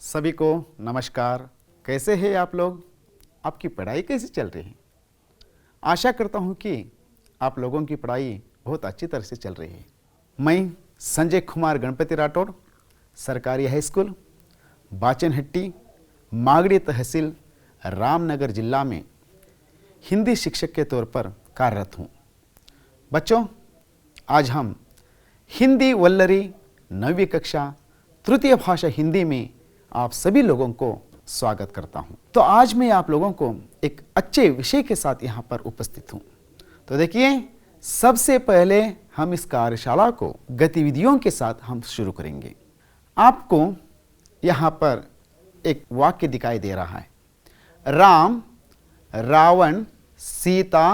सभी को नमस्कार। कैसे हैं आप लोग? आपकी पढ़ाई कैसी चल रही है? आशा करता हूं कि आप लोगों की पढ़ाई बहुत अच्छी तरह से चल रही है। मैं संजय कुमार गणपति राठौड़, सरकारी हाई स्कूल बाचनहट्टी, मागड़ी तहसील, रामनगर जिला में हिंदी शिक्षक के तौर पर कार्यरत हूं। बच्चों, आज हम हिंदी वल्लरी 9वीं कक्षा तृतीय भाषा हिंदी में आप सभी लोगों को स्वागत करता हूं। तो आज मैं आप लोगों को एक अच्छे विषय के साथ यहां पर उपस्थित हूं। तो देखिए, सबसे पहले हम इस कार्यशाला को गतिविधियों के साथ हम शुरू करेंगे। आपको यहां पर एक वाक्य दिखाई दे रहा है, राम रावण सीता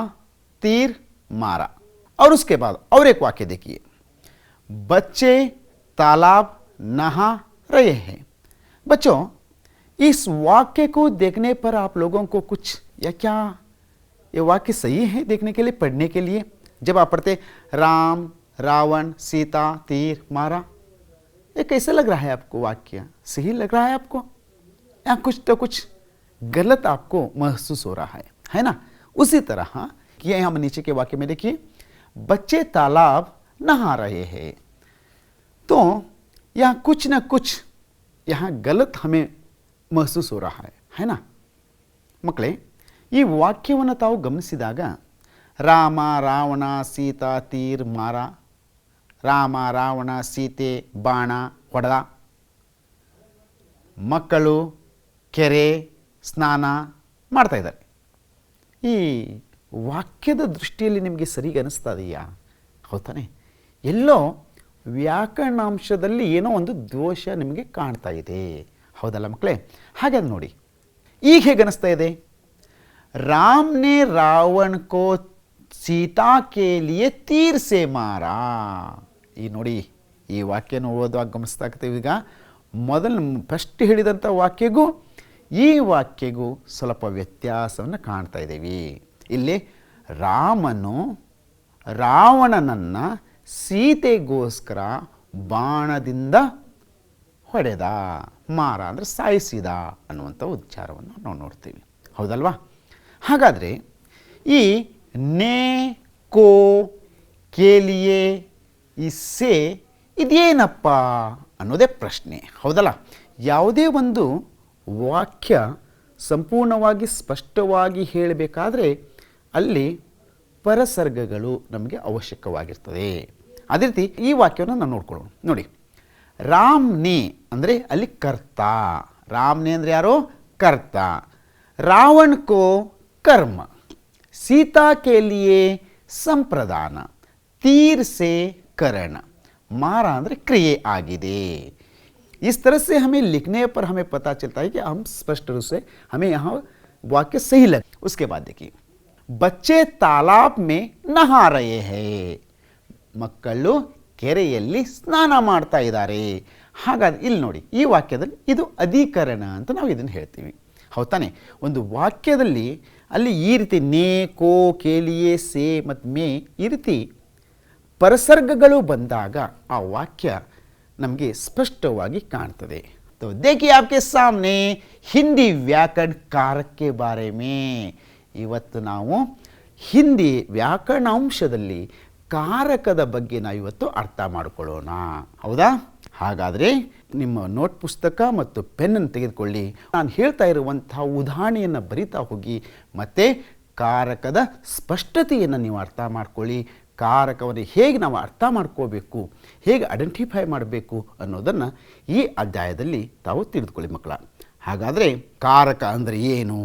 तीर मारा। और उसके बाद और एक वाक्य देखिए, बच्चे तालाब नहा रहे हैं। बच्चों, इस वाक्य को देखने पर आप लोगों को कुछ या क्या ये वाक्य सही है देखने के लिए, पढ़ने के लिए? जब आप पढ़ते राम रावण सीता तीर मारा, ये कैसे लग रहा है आपको? वाक्य सही लग रहा है आपको या कुछ तो कुछ गलत आपको महसूस हो रहा है ना? उसी तरह ये हम नीचे के वाक्य में देखिए, बच्चे तालाब नहा रहे हैं। तो यहाँ कुछ ना कुछ यहाँ गलत हमें महसूस हो रहा है ना ಮಕ್ಕಳೇ? ಈ ವಾಕ್ಯವನ್ನು ತಾವು ಗಮನಿಸಿದಾಗ ರಾಮ ರಾವಣ ಸೀತಾ ತೀರ್ ಮಾರ, ರಾಮ ರಾವಣ ಸೀತೆ ಬಾಣ ಹೊಡೆದ, ಮಕ್ಕಳು ಕೆರೆ ಸ್ನಾನ ಮಾಡ್ತಾ ಇದ್ದಾರೆ. ಈ ವಾಕ್ಯದ ದೃಷ್ಟಿಯಲ್ಲಿ ನಿಮಗೆ ಸರಿಗೆ ಅನಿಸ್ತಾ ಇದೆಯಾ? ಹೌದಾನೆ? ಎಲ್ಲೋ ವ್ಯಾಕರಣಾಂಶದಲ್ಲಿ ಏನೋ ಒಂದು ದೋಷ ನಿಮಗೆ ಕಾಣ್ತಾ ಇದೆ, ಹೌದಲ್ಲ ಮಕ್ಕಳೇ? ಹಾಗೆ ನೋಡಿ, ಈಗ ಹೇಗೆ ಅನಿಸ್ತಾ ಇದೆ? ರಾಮ್ ನೆ ರಾವಣ ಕೋ ಸೀತಾ ಕೆ ಲಿಯೆ ತೀರ್ ಸೆ ಮಾರಾ. ಈ ನೋಡಿ, ಈ ವಾಕ್ಯನ ಓದುವಾಗ ಗಮನಿಸ್ತಾ ಇರ್ತೀವಿ. ಈಗ ಮೊದಲು ಫಸ್ಟ್ ಹೇಳಿದಂಥ ವಾಕ್ಯಗೂ ಈ ವಾಕ್ಯಗೂ ಸ್ವಲ್ಪ ವ್ಯತ್ಯಾಸವನ್ನು ಕಾಣ್ತಾ ಇದ್ದೀವಿ. ಇಲ್ಲಿ ರಾಮನು ರಾವಣನನ್ನು ಸೀತೆಗೋಸ್ಕರ ಬಾಣದಿಂದ ಹೊಡೆದ, ಮಾರ ಅಂದರೆ ಸಾಯಿಸಿದ ಅನ್ನುವಂಥ ಉಚ್ಚಾರವನ್ನು ನಾವು ನೋಡ್ತೀವಿ, ಹೌದಲ್ವಾ? ಹಾಗಾದರೆ ಈ ನೇ ಕೋ ಕೇಲಿಯೇ ಇಸ್ಸೆ ಇದೇನಪ್ಪ ಅನ್ನೋದೇ ಪ್ರಶ್ನೆ, ಹೌದಲ್ಲ? ಯಾವುದೇ ಒಂದು ವಾಕ್ಯ ಸಂಪೂರ್ಣವಾಗಿ ಸ್ಪಷ್ಟವಾಗಿ ಹೇಳಬೇಕಾದ್ರೆ ಅಲ್ಲಿ ಪರಸರ್ಗಗಳು ನಮಗೆ ಅವಶ್ಯಕವಾಗಿರ್ತದೆ. ಅದೇ ರೀತಿ ಈ ವಾಕ್ಯವನ್ನು ನಾವು ನೋಡ್ಕೊಳ್ಳೋಣ. ನೋಡಿ, ರಾಮ್ನೇ ಅಂದರೆ ಅಲ್ಲಿ ಕರ್ತ. ರಾಮ್ನೇ ಅಂದರೆ ಯಾರು? ಕರ್ತ. ರಾವಣ ಕೋ ಕರ್ಮ, ಸೀತಾ ಕೆ ಲಿಯೆ ಸಂಪ್ರದಾನ, ತೀರ್ ಸೆ करण, मारा ಅಂದರೆ क्रिये आಗಿದೆ. इस तरह से हमें लिखने पर हमें पता चलता है कि हम स्पष्ट रूप से हमें यहाँ वाक्य सही लगे. उसके बाद देखिए, बच्चे तालाब में नहा रहे हैं. ಮಕ್ಕಳು ಕೆರೆಯಲ್ಲಿ ಸ್ನಾನ ಮಾಡ್ತಾ ಇದ್ದಾರೆ. ಹಾಗಾದ್ರೆ ಇಲ್ಲಿ ನೋಡಿ, ಈ ವಾಕ್ಯದಲ್ಲಿ ಇದು ಅಧಿಕರಣ ಅಂತ ನಾವು ಇದನ್ನು ಹೇಳ್ತೀವಿ, ಹೌದಾನೆ? ಒಂದು ವಾಕ್ಯದಲ್ಲಿ ಅಲ್ಲಿ ಈ ರೀತಿ ನೇ ಕೋ ಕೇಲಿಯೇ ಸೇ ಮತ್ತು ಮೇ ಈ ರೀತಿ ಪರಸರ್ಗಗಳು ಬಂದಾಗ ಆ ವಾಕ್ಯ ನಮಗೆ ಸ್ಪಷ್ಟವಾಗಿ ಕಾಣ್ತದೆ. तो देखिए आपके सामने हिंदी व्याकरण कारक के बारे में. ಇವತ್ತು ನಾವು ಹಿಂದಿ ವ್ಯಾಕರಣಾಂಶದಲ್ಲಿ ಕಾರಕದ ಬಗ್ಗೆ ನಾವು ಇವತ್ತು ಅರ್ಥ ಮಾಡಿಕೊಳ್ಳೋಣ, ಹೌದಾ? ಹಾಗಾದರೆ ನಿಮ್ಮ ನೋಟ್ ಪುಸ್ತಕ ಮತ್ತು ಪೆನ್ನನ್ನು ತೆಗೆದುಕೊಳ್ಳಿ. ನಾನು ಹೇಳ್ತಾ ಇರುವಂಥ ಉದಾಹರಣೆಯನ್ನು ಬರಿತಾ ಹೋಗಿ ಮತ್ತು ಕಾರಕದ ಸ್ಪಷ್ಟತೆಯನ್ನು ನೀವು ಅರ್ಥ ಮಾಡ್ಕೊಳ್ಳಿ. ಕಾರಕವನ್ನು ಹೇಗೆ ನಾವು ಅರ್ಥ ಮಾಡ್ಕೋಬೇಕು, ಹೇಗೆ ಐಡೆಂಟಿಫೈ ಮಾಡಬೇಕು ಅನ್ನೋದನ್ನು ಈ ಅಧ್ಯಾಯದಲ್ಲಿ ತಾವು ತಿಳಿದುಕೊಳ್ಳಿ ಮಕ್ಕಳ. ಹಾಗಾದರೆ ಕಾರಕ ಅಂದರೆ ಏನು,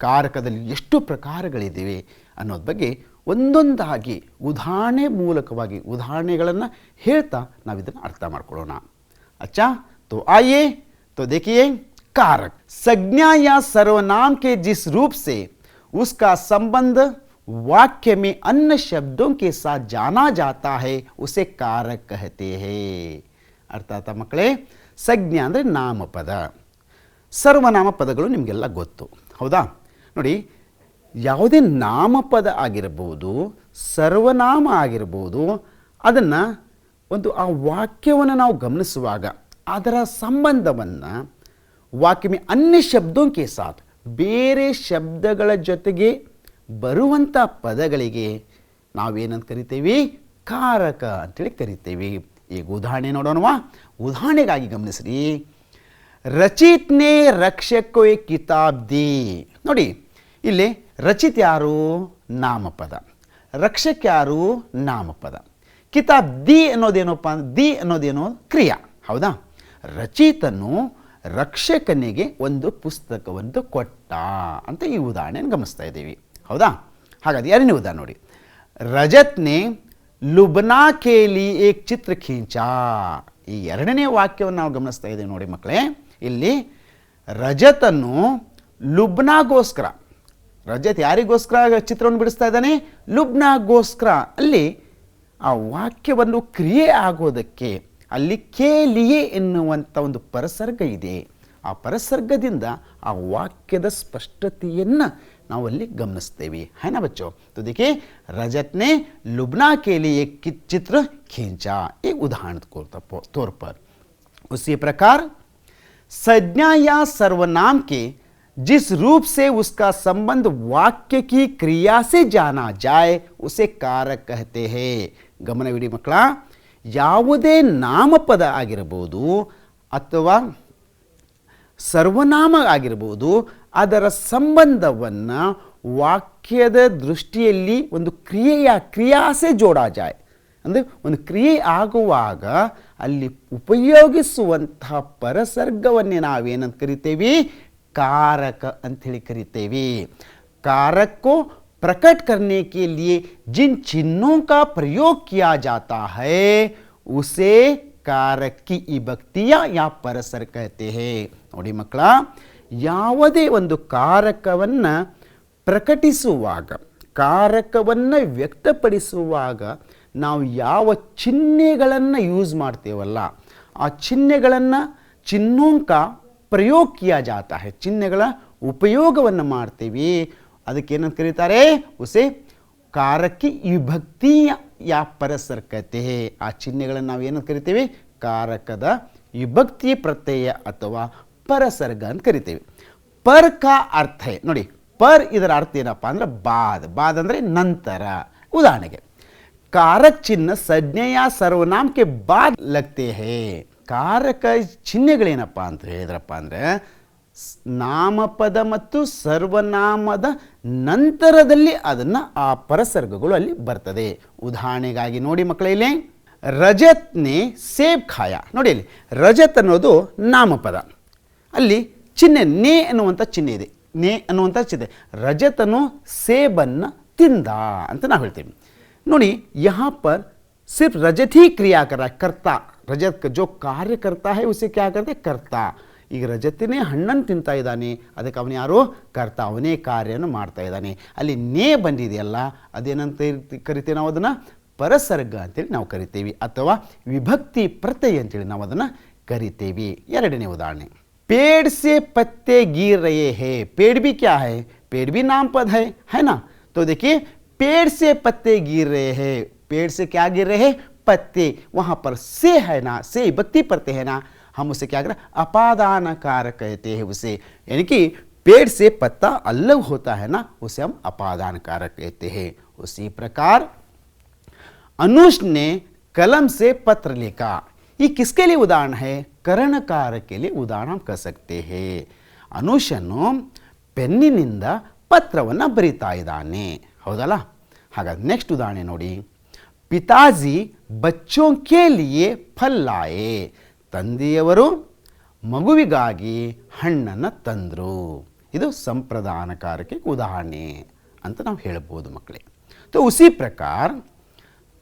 ಕಾರಕದಲ್ಲಿ ಎಷ್ಟು ಪ್ರಕಾರಗಳಿವೆ ಅನ್ನೋದ್ರ ಬಗ್ಗೆ ಒಂದೊಂದಾಗಿ ಉದಾಹರಣೆ ಮೂಲಕವಾಗಿ ಉದಾಹರಣೆಗಳನ್ನು ಹೇಳ್ತಾ ನಾವು ಇದನ್ನು ಅರ್ಥ ಮಾಡ್ಕೊಳ್ಳೋಣ. अच्छा, तो आइए तो देखिए, कारक संज्ञा या सर्वनाम के जिस रूप से उसका संबंध वाक्य में अन्य शब्दों के साथ जाना जाता है उसे कारक कहते हैं. ಅರ್ಥಾತ್ ಮಕ್ಕಳೇ, ಸಂಜ್ಞಾ ಅಂದರೆ ನಾಮಪದ, ಸರ್ವನಾಮ ಪದಗಳು ನಿಮಗೆಲ್ಲ ಗೊತ್ತು, ಹೌದಾ? ನೋಡಿ, ಯಾವುದೇ ನಾಮಪದ ಆಗಿರಬಹುದು, ಸರ್ವನಾಮ ಆಗಿರಬಹುದು, ಅದನ್ನು ಒಂದು ಆ ವಾಕ್ಯವನ್ನು ನಾವು ಗಮನಿಸುವಾಗ ಅದರ ಸಂಬಂಧವನ್ನು ವಾಕ್ಯ ಮೇ ಅನ್ಯ ಶಬ್ದೋं के साथ ಬೇರೆ ಶಬ್ದಗಳ ಜೊತೆಗೆ ಬರುವಂಥ ಪದಗಳಿಗೆ ನಾವೇನಂತ ಕರಿತೀವಿ? ಕಾರಕ ಅಂತೇಳಿ ಕರಿತೀವಿ. ಈಗ ಉದಾಹರಣೆ ನೋಡೋಣವಾ? ಉದಾಹರಣೆಗಾಗಿ ಗಮನಿಸ್ರಿ. ರಚಿತ್ ನೇ ರಕ್ಷಕ್ ಕೋ ಏಕ್ ಕಿತಾಬ್ ದಿ. ನೋಡಿ ಇಲ್ಲಿ ರಚಿತ್ ಯಾರು? ನಾಮಪದ. ರಕ್ಷಕ್ ಯಾರು? ನಾಮಪದ. ಕಿತಾಬ್ ದಿ ಅನ್ನೋದೇನಪ್ಪ? ದಿ ಅನ್ನೋದೇನೋ ಕ್ರಿಯಾ, ಹೌದಾ? ರಚಿತನು ರಕ್ಷಕನಿಗೆ ಒಂದು ಪುಸ್ತಕವನ್ನು ಕೊಟ್ಟ ಅಂತ ಈ ಉದಾಹರಣೆಯನ್ನು ಗಮನಿಸ್ತಾ ಇದ್ದೀವಿ, ಹೌದಾ? ಹಾಗಾದ್ರೆ ಎರಡನೇ ಉದಾಹರಣೆ ನೋಡಿ. ರಜತ್ ನೇ ಲುಬ್ನಾ ಕೆ ಲಿಯೇ ಏಕ್ ಚಿತ್ರ ಖೀಂಚಾ. ಈ ಎರಡನೇ ವಾಕ್ಯವನ್ನು ನಾವು ಗಮನಿಸ್ತಾ ಇದ್ದೀವಿ ನೋಡಿ ಮಕ್ಕಳೇ. ಇಲ್ಲಿ ರಜತನು ಲುಬ್ನಾಗೋಸ್ಕರ, ರಜತ್ ಯಾರಿಗೋಸ್ಕರ ಚಿತ್ರವನ್ನು ಬಿಡಿಸ್ತಾ ಇದ್ದಾನೆ? ಲುಬ್ನಾಗೋಸ್ಕರ. ಅಲ್ಲಿ ಆ ವಾಕ್ಯವನ್ನು ಕ್ರಿಯೆ ಆಗೋದಕ್ಕೆ ಅಲ್ಲಿ ಕೇಲಿಯೇ ಎನ್ನುವಂಥ ಒಂದು ಪರಸರ್ಗ ಇದೆ. ಆ ಪರಸರ್ಗದಿಂದ ಆ ವಾಕ್ಯದ ಸ್ಪಷ್ಟತೆಯನ್ನು ನಾವಲ್ಲಿ ಗಮನಿಸ್ತೇವೆ, है ना बच्चों? तो देखिए रजत ने लुबना के लिए एक चित्र खींचा, एक उदाहरण तौर पर. उसी प्रकार संज्ञा या सर्वनाम के जिस रूप से उसका संबंध वाक्य की क्रिया से जाना जाए उसे कारक कहते हैं. ಗಮನವಿಡಿ ಮಕ್ಕಳ, ಯಾವುದೇ ನಾಮಪದ ಆಗಿರಬಹುದು ಅಥವಾ ಸರ್ವನಾಮ ಆಗಿರಬಹುದು, ಅದರ ಸಂಬಂಧವನ್ನು ವಾಕ್ಯದ ದೃಷ್ಟಿಯಲ್ಲಿ ಒಂದು ಕ್ರಿಯಾಸೆ ಜೋಡಾ ಜಾಯ್, ಅಂದರೆ ಒಂದು ಕ್ರಿಯೆ ಆಗುವಾಗ ಅಲ್ಲಿ ಉಪಯೋಗಿಸುವಂತಹ ಪರಸರ್ಗವನ್ನೇ ನಾವೇನಂತ ಕರಿತೇವೆ? कारक अंथेली करीतेवी. कारक को प्रकट करने के लिए जिन चिन्हों का प्रयोग किया जाता है उसे कारक की विभक्तियां या परसर कहते हैं. ನೋಡಿ ಮಕ್ಕಳ, ಯಾವುದೇ ಒಂದು ಕಾರಕವನ್ನು ಪ್ರಕಟಿಸುವಾಗ, ಕಾರಕವನ್ನು ವ್ಯಕ್ತಪಡಿಸುವಾಗ ನಾವು ಯಾವ ಚಿಹ್ನೆಗಳನ್ನು ಯೂಸ್ ಮಾಡ್ತೇವಲ್ಲ, ಆ ಚಿಹ್ನೆಗಳನ್ನು ಚಿಹ್ನೋಂಕ ಪ್ರಯೋಗ ಕಿಯಾ ಜಾತಾ ಹೈ, ಚಿಹ್ನೆಗಳ ಉಪಯೋಗವನ್ನು ಮಾಡ್ತೀವಿ, ಅದಕ್ಕೇನಂತ ಕರೀತಾರೆ? ಉಸೆ ಕಾರಕಿ ವಿಭಕ್ತಿ ಯಾ ಪರಸರ್ ಕತೆ. ಆ ಚಿಹ್ನೆಗಳನ್ನು ನಾವು ಏನಂತ ಕರಿತೀವಿ? ಕಾರಕದ ವಿಭಕ್ತಿ ಪ್ರತ್ಯಯ ಅಥವಾ ಪರಸರ್ಗ ಅಂತ ಕರಿತೀವಿ. ಪರ್ ಕಾ ಅರ್ಥ ಹೈ ನೋಡಿ, ಪರ್ ಇದರ ಅರ್ಥ ಏನಪ್ಪ ಅಂದ್ರೆ ಬಾದ್. ಬಾದ್ ಅಂದರೆ ನಂತರ. ಉದಾಹರಣೆಗೆ कारक चिन्ह संज्ञा सर्वनाम के बाद लगते हैं. कारक ಚಿಹ್ನೆಗಳೇನಪ್ಪ ಅಂತ ಹೇಳಿದ್ರಪ್ಪ ಅಂದರೆ ನಾಮಪದ ಮತ್ತು ಸರ್ವನಾಮದ ನಂತರದಲ್ಲಿ ಅದನ್ನು ಆ ಪರಸರ್ಗಗಳು ಅಲ್ಲಿ ಬರ್ತದೆ. ಉದಾಹರಣೆಗಾಗಿ ನೋಡಿ ಮಕ್ಕಳೇ, ಇಲ್ಲಿ ರಜತ್ ನೇ ಸೇಬ್ ಖಾಯ. ನೋಡಿ ಇಲ್ಲಿ ರಜತ್ ಅನ್ನೋದು ನಾಮಪದ, ಅಲ್ಲಿ ಚಿಹ್ನೆ ನೇ ಅನ್ನುವಂಥ ಚಿಹ್ನೆ ಇದೆ. ನೇ ಅನ್ನುವಂಥ ಚಿಹ್ನೆ, ರಜತನು ಸೇಬನ್ನು ತಿಂದ ಅಂತ ನಾವು ಹೇಳ್ತೀವಿ. ನೋಡಿ यहाँ पर सिर्फ रजत ही क्रिया कर रहा है, कर्ता. रजत जो कार्य करता है उसे क्या करते? कर्ता. ಈಗ ರಜತನೇ ಹಣ್ಣನ್ನು ತಿಂತಾ ಇದ್ದಾನೆ, ಅದಕ್ಕೆ ಅವನು ಯಾರು? ಕರ್ತ. ಅವನೇ ಕಾರ್ಯವನ್ನು ಮಾಡ್ತಾ ಇದ್ದಾನೆ. ಅಲ್ಲಿ ನೇ ಬಂದಿದೆಯಲ್ಲ, ಅದೇನಂತ ಕರಿತೀವಿ ನಾವು? ಅದನ್ನು ಪರಸರ್ಗ ಅಂತೇಳಿ ನಾವು ಕರಿತೀವಿ, ಅಥವಾ ವಿಭಕ್ತಿ ಪ್ರತ್ಯಯ ಅಂತೇಳಿ ನಾವು ಅದನ್ನು ಕರಿತೀವಿ. ಎರಡನೇ ಉದಾಹರಣೆ, पेड़ से पत्ते गिर रहे हैं. पेड़ भी क्या है? पेड़ भी नाम पद है ना? तो देखिए पेड़ से पत्ते गिर रहे हैं. पेड़ से क्या गिर रहे हैं? पत्ते. वहां पर से है ना, से विभक्ति प्रत्यय है ना, हम उसे क्या करें? अपादान कारक कहते हैं उसे. यानी कि पेड़ से पत्ता अलग होता है ना, उसे हम अपादान कारक कहते हैं. उसी प्रकार अनुष ने कलम से पत्र लिखा. ये किसके लिए उदाहरण है? करण कारक के लिए उदाहरण हम कह सकते हैं. अनुषनु ಪೆನ್ನಿನಿಂದ ಪತ್ರವನ್ನು ಬರೀತಾ ಇದ್ದಾನೆ, ಹೌದಲ್ಲ? ಹಾಗಾದ್ರೆ ನೆಕ್ಸ್ಟ್ ಉದಾಹರಣೆ ನೋಡಿ. ಪಿತಾಜಿ ಬಚ್ಚೋಂ ಕೆ ಲಿಯೇ ಫಲ್ ಲಾಯೆ. ತಂದೆಯವರು ಮಗುವಿಗಾಗಿ ಹಣ್ಣನ್ನು ತಂದರು. ಇದು ಸಂಪ್ರದಾನಕಾರಕ್ಕೆ ಉದಾಹರಣೆ ಅಂತ ನಾವು ಹೇಳ್ಬೋದು ಮಕ್ಕಳೇ. तो उसी प्रकार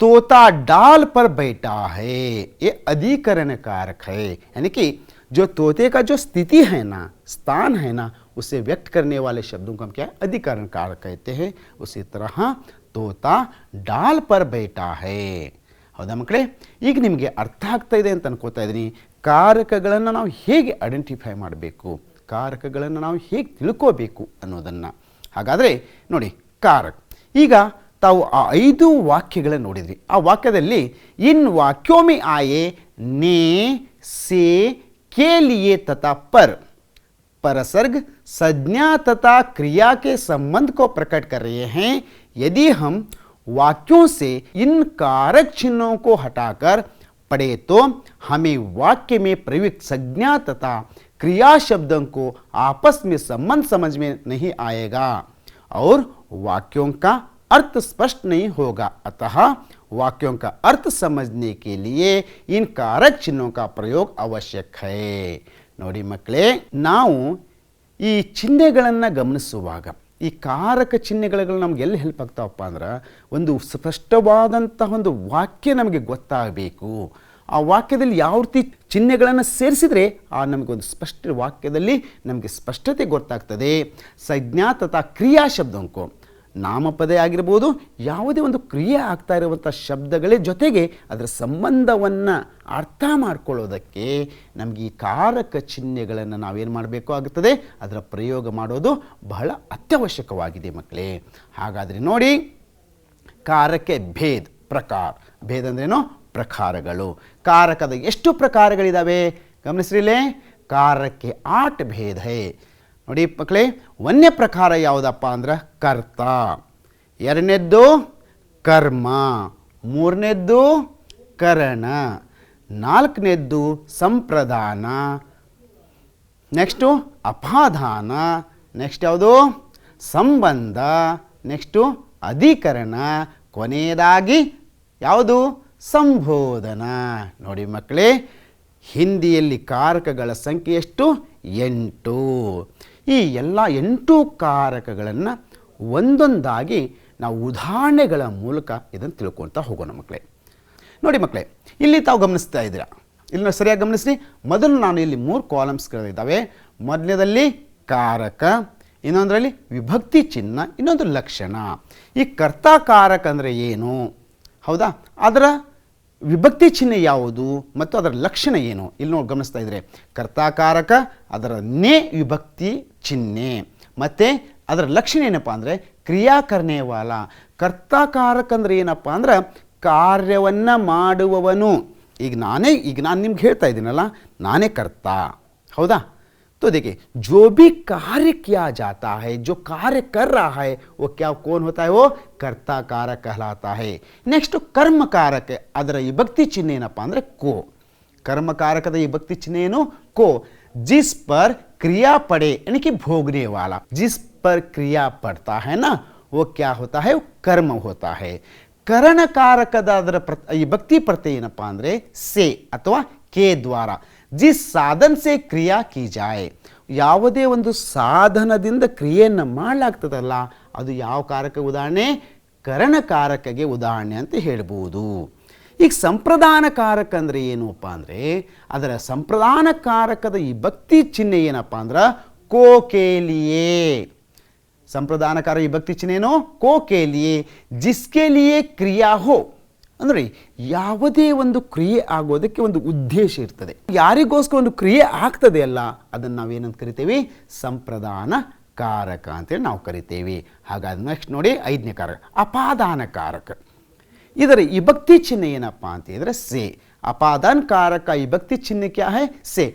तोता डाल पर बैठा है, ये अधिकरण कारक है. यानी कि जो तोते का जो स्थिति है ना, स्थान है ना, उसे व्यक्त करने वाले शब्दों को हम क्या है? अधिकरण कारक कहते हैं. उसी तरह तोता डाल पर बैठा है. ಹೌದಾ ಮಕ್ಕಳೇ? ಈಗ ನಿಮಗೆ ಅರ್ಥ ಆಗ್ತಾ ಇದೆ ಅಂತ ಅನ್ಕೋತಾ ಇದ್ದೀನಿ. ಕಾರಕಗಳನ್ನು ನಾವು ಹೇಗೆ ಐಡೆಂಟಿಫೈ ಮಾಡಬೇಕು, ಕಾರಕಗಳನ್ನು ನಾವು ಹೇಗೆ ತಿಳ್ಕೋಬೇಕು ಅನ್ನೋದನ್ನು. ಹಾಗಾದರೆ ನೋಡಿ, ಕಾರಕ. ಈಗ ತಾವು ಆ 5 ವಾಕ್ಯಗಳನ್ನು ನೋಡಿದ್ರಿ. ಆ ವಾಕ್ಯದಲ್ಲಿ ಇನ್ ವಾಕ್ಯೋಮಿ ಆಯೆ ನೇ ಸೆ ಕೆ ಲಿಯೇ ತಥಾ ಪರ್. परसर्ग संज्ञा तथा क्रिया के संबंध को प्रकट कर रहे हैं। यदि हम वाक्यों से इन कारक चिन्हों को हटाकर पढ़े तो हमें वाक्य में प्रयुक्त संज्ञा तथा क्रिया शब्दों को आपस में संबंध समझ में नहीं आएगा और वाक्यों का अर्थ स्पष्ट नहीं होगा। अतः वाक्यों का अर्थ समझने के लिए इन कारक चिन्हों का प्रयोग आवश्यक है। ನೋಡಿ ಮಕ್ಕಳೇ, ನಾವು ಈ ಚಿಹ್ನೆಗಳನ್ನು ಗಮನಿಸುವಾಗ ಈ ಕಾರಕ ಚಿಹ್ನೆಗಳು ನಮ್ಗೆ ಎಲ್ಲಿ ಹೆಲ್ಪ್ ಆಗ್ತಾವಪ್ಪ ಅಂದ್ರೆ, ಒಂದು ಸ್ಪಷ್ಟವಾದಂತಹ ಒಂದು ವಾಕ್ಯ ನಮಗೆ ಗೊತ್ತಾಗಬೇಕು. ಆ ವಾಕ್ಯದಲ್ಲಿ ಯಾವ ರೀತಿ ಚಿಹ್ನೆಗಳನ್ನು ಸೇರಿಸಿದರೆ ನಮಗೊಂದು ಸ್ಪಷ್ಟ ವಾಕ್ಯದಲ್ಲಿ ನಮಗೆ ಸ್ಪಷ್ಟತೆ ಗೊತ್ತಾಗ್ತದೆ. ಸಂಜ್ಞಾ ತಥಾ ಕ್ರಿಯಾ ಶಬ್ದಕ್ಕೂ ನಾಮಪದ ಆಗಿರ್ಬೋದು, ಯಾವುದೇ ಒಂದು ಕ್ರಿಯೆ ಆಗ್ತಾ ಇರುವಂಥ ಶಬ್ದಗಳೇ ಜೊತೆಗೆ ಅದರ ಸಂಬಂಧವನ್ನು ಅರ್ಥ ಮಾಡ್ಕೊಳ್ಳೋದಕ್ಕೆ ನಮಗೆ ಈ ಕಾರಕ ಚಿಹ್ನೆಗಳನ್ನು ನಾವೇನು ಮಾಡಬೇಕು ಆಗುತ್ತದೆ, ಅದರ ಪ್ರಯೋಗ ಮಾಡೋದು ಬಹಳ ಅತ್ಯವಶ್ಯಕವಾಗಿದೆ ಮಕ್ಕಳೇ. ಹಾಗಾದರೆ ನೋಡಿ, ಕಾರಕ್ಕೆ ಭೇದ್ ಪ್ರಕಾರ. ಭೇದ್ ಅಂದ್ರೇನು? ಪ್ರಕಾರಗಳು. ಕಾರಕದ ಎಷ್ಟು ಪ್ರಕಾರಗಳಿದ್ದಾವೆ ಗಮನಿಸ್ರಿಲೇ? ಕಾರಕ್ಕೆ 8 ಭೇದ ಹೇ. ನೋಡಿ ಮಕ್ಕಳೇ, ಒಂದನೇ ಪ್ರಕಾರ ಯಾವುದಪ್ಪ ಅಂದ್ರೆ ಕರ್ತ, ಎರಡನೇದ್ದು ಕರ್ಮ, ಮೂರನೇದ್ದು ಕರಣ, ನಾಲ್ಕನೇದ್ದು ಸಂಪ್ರದಾನ, ನೆಕ್ಸ್ಟು ಅಪಾದಾನ, ನೆಕ್ಸ್ಟ್ ಯಾವುದು ಸಂಬಂಧ, ನೆಕ್ಸ್ಟು ಅಧಿಕರಣ, ಕೊನೆಯದಾಗಿ ಯಾವುದು ಸಂಬೋಧನ. ನೋಡಿ ಮಕ್ಕಳೇ, ಹಿಂದಿಯಲ್ಲಿ ಕಾರಕಗಳ ಸಂಖ್ಯೆ ಎಷ್ಟು? 8. ಈ ಎಲ್ಲ 8 ಕಾರಕಗಳನ್ನು ಒಂದೊಂದಾಗಿ ನಾವು ಉದಾಹರಣೆಗಳ ಮೂಲಕ ಇದನ್ನು ತಿಳ್ಕೊಳ್ತಾ ಹೋಗೋಣ ಮಕ್ಕಳೇ. ನೋಡಿ ಮಕ್ಕಳೇ, ಇಲ್ಲಿ ತಾವು ಗಮನಿಸ್ತಾ ಇದ್ದೀರಾ, ಇಲ್ಲಿ ಸರಿಯಾಗಿ ಗಮನಿಸಿ. ಮೊದಲು ನಾನು ಇಲ್ಲಿ 3 ಕಾಲಮ್ಸ್ಗಳಿದ್ದಾವೆ. ಮೊದಲನೇದಲ್ಲಿ ಕಾರಕ, ಇನ್ನೊಂದರಲ್ಲಿ ವಿಭಕ್ತಿ ಚಿಹ್ನ, ಇನ್ನೊಂದು ಲಕ್ಷಣ. ಈ ಕರ್ತಾಕಾರಕ ಅಂದರೆ ಏನು, ಹೌದಾ? ಅದರ ವಿಭಕ್ತಿ ಚಿಹ್ನೆ ಯಾವುದು ಮತ್ತು ಅದರ ಲಕ್ಷಣ ಏನು? ಇಲ್ಲಿ ನೋಡಿ ಗಮನಿಸ್ತಾ ಇದ್ರೆ, ಕರ್ತಾಕಾರಕ ಅದರ ನೇ ವಿಭಕ್ತಿ ಚಿಹ್ನೆ, ಮತ್ತು ಅದರ ಲಕ್ಷಣ ಏನಪ್ಪ ಅಂದರೆ ಕ್ರಿಯಾಕರಣೇವಾಲ. ಕರ್ತಾಕಾರಕ ಅಂದರೆ ಏನಪ್ಪ ಅಂದ್ರೆ ಕಾರ್ಯವನ್ನು ಮಾಡುವವನು. ಈಗ ನಾನು ನಿಮ್ಗೆ ಹೇಳ್ತಾ ಇದ್ದೀನಲ್ಲ, ನಾನೇ ಕರ್ತ, ಹೌದಾ? तो देखिए, जो भी कार्य किया जाता है, जो कार्य कर रहा है, वो क्या कौन होता है? वो कर्ता कारक कहलाता है. नेक्स्ट कर्म कारक, ಅದರ ವಿಭಕ್ತಿ ಚಿಹ್ನೆ ಏನಪ್ಪ ಅಂದ್ರೆ ಕೋ. कर्म कारकದ विभक्ति चिन्ह ಏನು? को. जिस पर क्रिया पड़े यानी कि भोगने वाला, जिस पर क्रिया पड़ता है ना, वो क्या होता है? वो कर्म होता है. करण कारकದ ಅದರ ವಿಭಕ್ತಿ ಪ್ರತ್ಯಯ ಏನಪ್ಪ ಅಂದ್ರೆ से ಅಥವಾ के द्वारा. जिस साधन से क्रिया की जाए, ಯಾವುದೇ ಒಂದು ಸಾಧನದಿಂದ ಕ್ರಿಯೆಯನ್ನು ಮಾಡಲಾಗ್ತದಲ್ಲ, ಅದು ಯಾವ ಕಾರಕ ಉದಾಹರಣೆ? ಕರಣಕಾರಕಗೆ ಉದಾಹರಣೆ ಅಂತ ಹೇಳ್ಬೋದು. ಈಗ ಸಂಪ್ರದಾನ ಕಾರಕ ಅಂದರೆ ಏನಪ್ಪ ಅಂದರೆ, ಅದರ ಸಂಪ್ರದಾನ ಕಾರಕದ ಈ ಭಕ್ತಿ ಚಿಹ್ನೆ ಏನಪ್ಪ ಅಂದ್ರೆ ಕೋ ಕೆ ಲಿಯೇ. ಸಂಪ್ರದಾನಕಾರ ಈ ಭಕ್ತಿ ಚಿಹ್ನೆ ಏನು? ಕೋ ಕೆ ಲಿಯೇ, ಜಿಸ್ಕೆ ಲಿಯೇ ಕ್ರಿಯಾ ಹೋ. ಅಂದರೆ ಯಾವುದೇ ಒಂದು ಕ್ರಿಯೆ ಆಗೋದಕ್ಕೆ ಒಂದು ಉದ್ದೇಶ ಇರ್ತದೆ. ಯಾರಿಗೋಸ್ಕರ ಒಂದು ಕ್ರಿಯೆ ಆಗ್ತದೆ ಅಲ್ಲ, ಅದನ್ನು ನಾವೇನಂತ ಕರಿತೇವೆ? ಸಂಪ್ರದಾನ ಕಾರಕ ಅಂತೇಳಿ ನಾವು ಕರಿತೇವೆ. ಹಾಗಾದ್ರೆ ನೆಕ್ಸ್ಟ್ ನೋಡಿ, 5ನೇ ಕಾರಕ ಅಪಾದಾನ ಕಾರಕ. ಇದರ ವಿಭಕ್ತಿ ಚಿಹ್ನೆ ಏನಪ್ಪ ಅಂತ ಹೇಳಿದ್ರೆ ಸೇ. ಅಪಾದಾನ ಕಾರಕ ವಿಭಕ್ತಿ ಚಿಹ್ನೆ ಕ್ಯಾ ಹೈ? ಸೇ.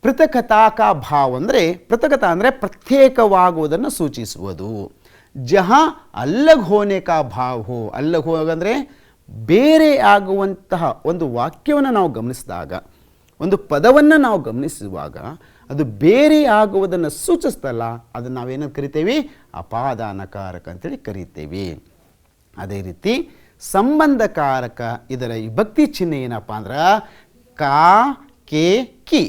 ಪೃಥಕತಾ ಕಾ ಭಾವ ಅಂದರೆ, ಪೃಥಕತಾ ಅಂದರೆ ಪ್ರತ್ಯೇಕವಾಗುವುದನ್ನು ಸೂಚಿಸುವುದು. ಜಹಾ ಅಲ್ಲಗ್ ಹೋನೆ ಕಾ ಭಾವ್ ಹೋ. ಅಲ್ಲಗ್ ಹೋಗಂದರೆ ಬೇರೆ ಆಗುವಂತಹ ಒಂದು ವಾಕ್ಯವನ್ನು ನಾವು ಗಮನಿಸಿದಾಗ, ಒಂದು ಪದವನ್ನು ನಾವು ಗಮನಿಸುವಾಗ ಅದು ಬೇರೆ ಆಗುವುದನ್ನು ಸೂಚಿಸ್ತಲ್ಲ, ಅದನ್ನು ನಾವೇನಂತ ಕರಿತೇವೆ? ಅಪಾದಾನಕಾರಕ ಅಂತೇಳಿ ಕರಿತೇವೆ. ಅದೇ ರೀತಿ ಸಂಬಂಧಕಾರಕ, ಇದರ ವಿಭಕ್ತಿ ಚಿಹ್ನೆ ಏನಪ್ಪ ಅಂದ್ರೆ ಕಾ ಕೆ ಕಿ.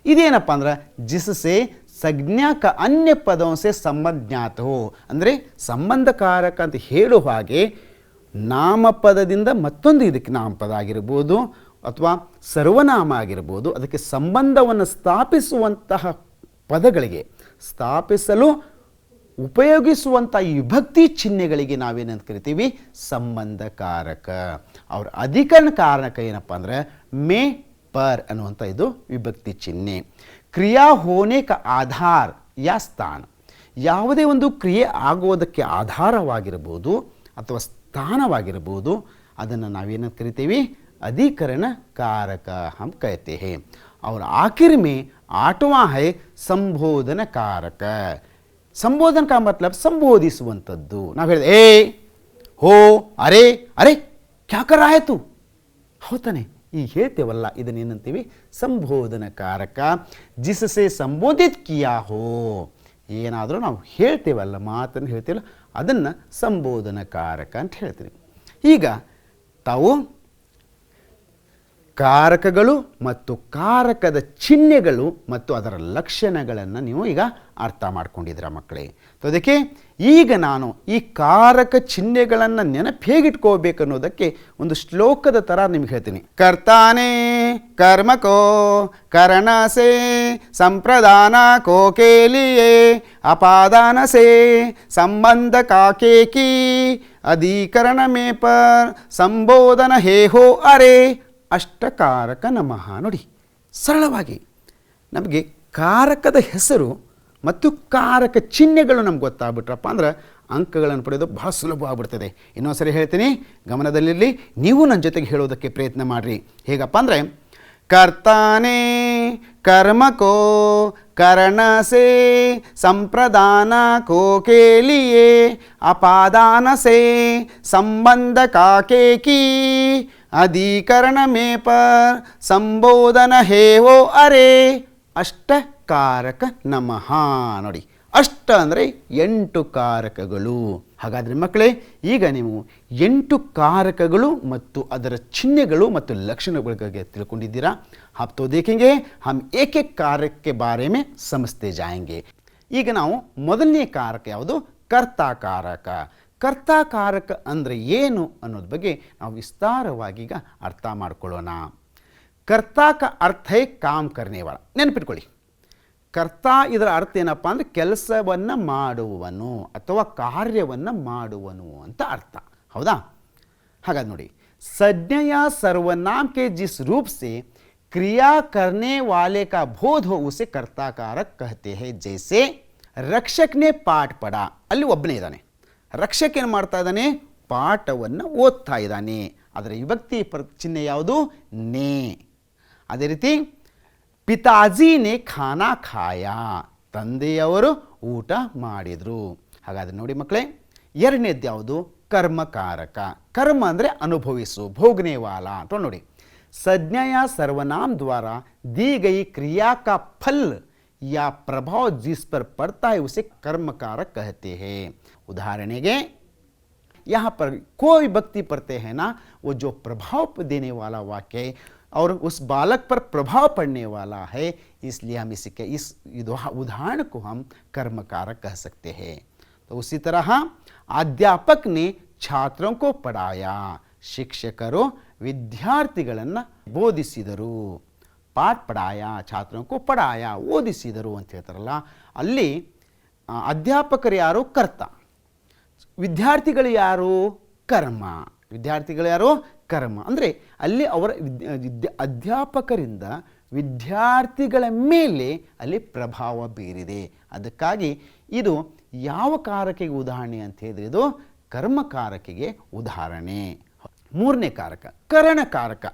ಇದೇನಪ್ಪ ಅಂದ್ರೆ ಜಿಸಸೆ ಸಂಜ್ಞಾ ಕ ಅನ್ಯ ಪದೋಸೆ ಸಂಬಂಧ ಜ್ಞಾತ ಹೋ. ಅಂದರೆ ಸಂಬಂಧಕಾರಕ ಅಂತ ಹೇಳುವ ಹಾಗೆ ನಾಮಪದದಿಂದ ಮತ್ತೊಂದು ಇದಕ್ಕೆ ನಾಮಪದ ಆಗಿರ್ಬೋದು ಅಥವಾ ಸರ್ವನಾಮ ಆಗಿರ್ಬೋದು, ಅದಕ್ಕೆ ಸಂಬಂಧವನ್ನು ಸ್ಥಾಪಿಸುವಂತಹ ಪದಗಳಿಗೆ ಸ್ಥಾಪಿಸಲು ಉಪಯೋಗಿಸುವಂಥ ಈ ವಿಭಕ್ತಿ ಚಿಹ್ನೆಗಳಿಗೆ ನಾವೇನಂತ ಕರಿತೀವಿ? ಸಂಬಂಧಕಾರಕ. ಅವ್ರ ಅಧಿಕರಣ ಕಾರಕ ಏನಪ್ಪ ಅಂದರೆ ಮೇ ಪರ್ ಅನ್ನುವಂಥ ಇದು ವಿಭಕ್ತಿ ಚಿಹ್ನೆ. ಕ್ರಿಯಾ ಹೋನೆ ಕ ಆಧಾರ್ ಯಾ ಸ್ಥಾನ. ಯಾವುದೇ ಒಂದು ಕ್ರಿಯೆ ಆಗೋದಕ್ಕೆ ಆಧಾರವಾಗಿರ್ಬೋದು ಅಥವಾ ಸ್ಥಾನವಾಗಿರ್ಬೋದು, ಅದನ್ನು ನಾವೇನಂತ ಕರಿತೀವಿ? ಅಧಿಕರಣ कारक हम कहते हैं. और आखिर में 8वां है संबोधन कारक। संबोधन का मतलब संबोधिಸುವಂತದ್ದು। ನಾವು ಹೇಳಿದೆ ಏ ಹೋ ಅರೆ ಅರೆ ಕ್ಯಾ ಕರ್ ರಹಾ ಹೈ ತೂ, ಹೌದಾನೆ ಈಗ ಹೇಳ್ತೇವಲ್ಲ ಇದನ್ನೇನಂತೀವಿ ಸಂಬೋಧನ ಕಾರಕ। ಜಿಸಸೆ ಸಂಬೋಧಿತ್ ಕಿಯಾ ಹೋ, ಏನಾದರೂ ನಾವು ಹೇಳ್ತೇವಲ್ಲ ಮಾತನ್ನು ಹೇಳ್ತೇವಲ್ಲ ಅದನ್ನು ಸಂಬೋಧನ ಕಾರಕ ಅಂತ ಹೇಳ್ತೀವಿ। ಈಗ ತಾವು ಕಾರಕಗಳು ಮತ್ತು ಕಾರಕದ ಚಿಹ್ನೆಗಳು ಮತ್ತು ಅದರ ಲಕ್ಷಣಗಳನ್ನು ನೀವು ಈಗ ಅರ್ಥ ಮಾಡ್ಕೊಂಡಿದ್ದೀರ ಮಕ್ಕಳೇ। ಅದಕ್ಕೆ ಈಗ ನಾನು ಈ ಕಾರಕ ಚಿಹ್ನೆಗಳನ್ನು ನೆನಪು ಹೇಗಿಟ್ಕೋಬೇಕು ಅನ್ನೋದಕ್ಕೆ ಒಂದು ಶ್ಲೋಕದ ಥರ ನಿಮ್ಗೆ ಹೇಳ್ತೀನಿ। ಕರ್ತಾನೆ ಕರ್ಮಕೋ ಕರಣಸೆ ಸಂಪ್ರದಾನ ಕೋಕೇಲಿಯೇ ಅಪಾದಾನ ಸೆ ಸಂಬಂಧ ಕಾಕೇಕಿ ಅಧಿಕರಣ ಮೇ ಪರ್ ಸಂಬೋಧನ ಹೇ ಹೋ ಅರೆ ಅಷ್ಟಕಾರಕ ನಮಃ। ನೋಡಿ ಸರಳವಾಗಿ ನಮಗೆ ಕಾರಕದ ಹೆಸರು ಮತ್ತು ಕಾರಕ ಚಿಹ್ನೆಗಳು ನಮ್ಗೆ ಗೊತ್ತಾಗ್ಬಿಟ್ರಪ್ಪ ಅಂದ್ರೆ ಅಂಕಗಳನ್ನು ಪಡೆಯೋದು ಬಹಳ ಸುಲಭವಾಗಿಬಿಡ್ತದೆ। ಇನ್ನೊಂದು ಸರಿ ಹೇಳ್ತೀನಿ, ಗಮನದಲ್ಲಿರಲಿ, ನೀವು ನನ್ನ ಜೊತೆಗೆ ಹೇಳೋದಕ್ಕೆ ಪ್ರಯತ್ನ ಮಾಡಿರಿ। ಹೇಗಪ್ಪ ಅಂದರೆ ಕರ್ತಾನೆ ಕರ್ಮಕೋ ಕರಣಸೆ ಸಂಪ್ರದಾನ ಕೋಕೇಲಿಯೇ ಅಪಾದಾನ ಸೆ ಸಂಬಂಧ ಕಾಕೇಕಿ ಅಧಿಕರಣ ಮೇ ಪರ್ ಸಂಬೋಧನ ಹೇ ಹೋ ಅರೆ ಅಷ್ಟಕಾರಕ ನಮಃ। ನೋಡಿ ಅಷ್ಟ ಅಂದರೆ 8 ಕಾರಕಗಳು। ಹಾಗಾದರೆ ಮಕ್ಕಳೇ ಈಗ ನೀವು 8 ಕಾರಕಗಳು ಮತ್ತು ಅದರ ಚಿಹ್ನೆಗಳು ಮತ್ತು ಲಕ್ಷಣಗಳ ಬಗ್ಗೆ ತಿಳ್ಕೊಂಡಿದ್ದೀರಾ। आप तो देखेंगे हम एक एक कारक के बारे में समझते जाएंगे। ಈಗ ನಾವು ಮೊದಲನೇ ಕಾರಕ ಯಾವುದು? ಕರ್ತಾಕಾರಕ। ಕರ್ತಾಕಾರಕ ಅಂದರೆ ಏನು ಅನ್ನೋದ್ರ ಬಗ್ಗೆ ನಾವು ವಿಸ್ತಾರವಾಗಿ ಈಗ ಅರ್ಥ ಮಾಡ್ಕೊಳ್ಳೋಣ। ಕರ್ತಾ का अर्थ है काम करने वाला। ನೆನಪಿಟ್ಕೊಳ್ಳಿ, ಕರ್ತ ಇದರ ಅರ್ಥ ಏನಪ್ಪ ಅಂದರೆ ಕೆಲಸವನ್ನು ಮಾಡುವವನು ಅಥವಾ ಕಾರ್ಯವನ್ನು ಮಾಡುವನು ಅಂತ ಅರ್ಥ, ಹೌದಾ? ಹಾಗಾದ್ರೆ ನೋಡಿ, संज्ञा या सर्वनाम के जिस रूप से क्रिया करने वाले का बोध हो उसे कर्ताकारक कहते हैं। जैसे रक्षक ने पाठ पढ़ा, ಅಲ್ಲಿ ಒಬ್ಬನೇ ಇದ್ದಾನೆ, ರಕ್ಷಕ ಏನು ಮಾಡ್ತಾ ಇದ್ದಾನೆ? ಪಾಠವನ್ನು ಓದ್ತಾ ಇದ್ದಾನೆ, ಅದರ ವಿಭಕ್ತಿ ಚಿಹ್ನೆ ಯಾವುದು? ನೇ। ಅದೇ ರೀತಿ ಪಿತಾಜಿನೇ ಖಾನಾ ಖಾಯಾ, ತಂದೆಯವರು ಊಟ ಮಾಡಿದರು। ಹಾಗಾದರೆ ನೋಡಿ ಮಕ್ಕಳೇ, ಎರಡನೇದು ಯಾವುದು? ಕರ್ಮಕಾರಕ। ಕರ್ಮ ಅಂದರೆ ಅನುಭವಿಸು, ಭೋಗನೇವಾಲ ಅಂತ ನೋಡಿ। संज्ञा या सर्वनाम द्वारा दी गई क्रिया का फल या प्रभाव जिस पर पड़ता है उसे कर्मकारक कहते हैं। उदाहरणेगे यहाँ पर कोई व्यक्ति पढ़ते हैं ना, वो जो प्रभाव देने वाला वाक्य है और उस बालक पर प्रभाव पड़ने वाला है, इसलिए हम इस उदाहरण को हम कर्मकारक कह सकते हैं। तो उसी तरह अध्यापक ने छात्रों को पढ़ाया, ಶಿಕ್ಷಕರು ವಿದ್ಯಾರ್ಥಿಗಳನ್ನು ಬೋಧಿಸಿದರು। ಪಾಠ ಪಢಾಯ, ಛಾತ್ರೋಂಕೋ ಪಢಾಯ, ಓದಿಸಿದರು ಅಂತ ಹೇಳ್ತಾರಲ್ಲ, ಅಲ್ಲಿ ಅಧ್ಯಾಪಕರು ಯಾರು? ಕರ್ತ, ವಿದ್ಯಾರ್ಥಿಗಳು ಯಾರು? ಕರ್ಮ। ವಿದ್ಯಾರ್ಥಿಗಳು ಯಾರು? ಕರ್ಮ ಅಂದರೆ ಅಲ್ಲಿ ಅವರ ಅಧ್ಯಾಪಕರಿಂದ ವಿದ್ಯಾರ್ಥಿಗಳ ಮೇಲೆ ಅಲ್ಲಿ ಪ್ರಭಾವ ಬೀರಿದೆ। ಅದಕ್ಕಾಗಿ ಇದು ಯಾವ ಕಾರಕೆಗೆ ಉದಾಹರಣೆ ಅಂತ ಹೇಳಿದ್ರೆ ಇದು ಕರ್ಮಕಾರಕೆಗೆ ಉದಾಹರಣೆ। ಮೂರನೇ ಕಾರಕ ಕರಣಕಾರಕ।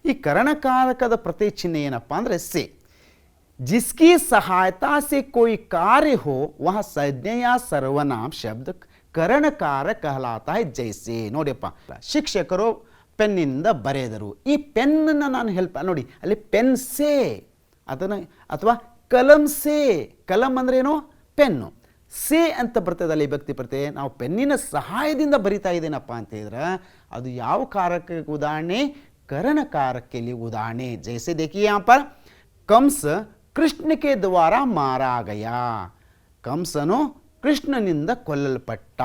ಈ ಕರಣಕಾರಕದ ಪ್ರತಿ ಚಿಹ್ನೆ ಏನಪ್ಪ ಅಂದರೆ ಸೆ। जिसकी सहायता से कोई कार्य हो वह संज्ञा या सर्वनाम शब्द ಕರಣಕಾರಕ कहलाता है। जैसे ನೋಡಿಯಪ್ಪ, ಶಿಕ್ಷಕರು ಪೆನ್ನಿಂದ ಬರೆದರು, ಈ ಪೆನ್ನನ್ನು ನಾನು ಹೆಲ್ಪ್ ನೋಡಿ, ಅಲ್ಲಿ ಪೆನ್ ಸೇ ಅದನ್ನು ಅಥವಾ ಕಲಂ ಸೇ, ಕಲಂ ಅಂದ್ರೆ ಏನು? ಪೆನ್ನು। ಸೇ ಅಂತ ಬರ್ತದೆ ಅಲ್ಲಿ ವಿಭಕ್ತಿ ಬರ್ತದೆ, ನಾವು ಪೆನ್ನಿನ ಸಹಾಯದಿಂದ ಬರಿತಾ ಇದ್ದೇನಪ್ಪ ಅಂತ ಹೇಳಿದ್ರೆ ಅದು ಯಾವ ಕಾರಕಕ್ಕೆ ಉದಾಹರಣೆ? ಕರಣಕಾರಕ್ಕೆ ಉದಾಹರಣೆ। जैसे देखिए यहाँ पर कंस कृष्ण के द्वारा मारा गया, ಕಂಸನು ಕೃಷ್ಣನಿಂದ ಕೊಲ್ಲಲ್ಪಟ್ಟ।